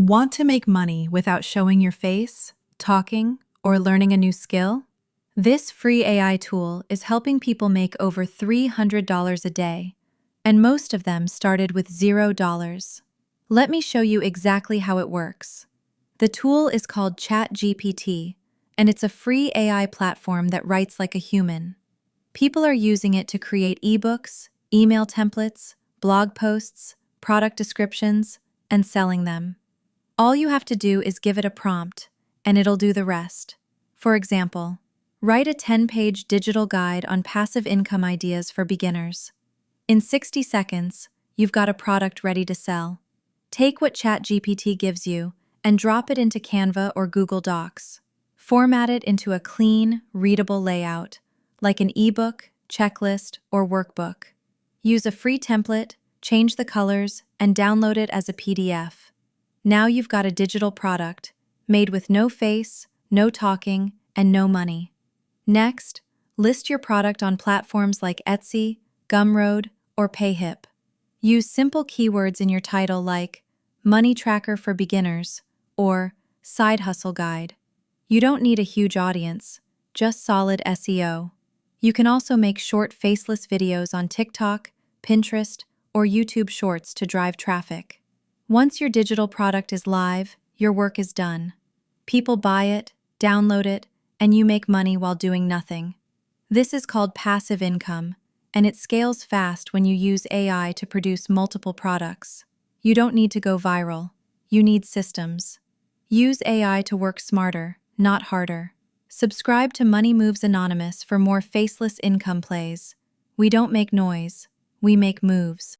Want to make money without showing your face, talking, or learning a new skill? This free AI tool is helping people make over $300 a day, and most of them started with $0. Let me show you exactly how it works. The tool is called ChatGPT, and it's a free AI platform that writes like a human. People are using it to create ebooks, email templates, blog posts, product descriptions, and selling them. All you have to do is give it a prompt, and it'll do the rest. For example, write a 10-page digital guide on passive income ideas for beginners. In 60 seconds, you've got a product ready to sell. Take what ChatGPT gives you and drop it into Canva or Google Docs. Format it into a clean, readable layout, like an ebook, checklist, or workbook. Use a free template, change the colors, and download it as a PDF. Now you've got a digital product, made with no face, no talking, and no money. Next, list your product on platforms like Etsy, Gumroad, or Payhip. Use simple keywords in your title like Money Tracker for Beginners or Side Hustle Guide. You don't need a huge audience, just solid SEO. You can also make short faceless videos on TikTok, Pinterest, or YouTube Shorts to drive traffic. Once your digital product is live, your work is done. People buy it, download it, and you make money while doing nothing. This is called passive income, and it scales fast when you use AI to produce multiple products. You don't need to go viral. You need systems. Use AI to work smarter, not harder. Subscribe to Money Moves Anonymous for more faceless income plays. We don't make noise, we make moves.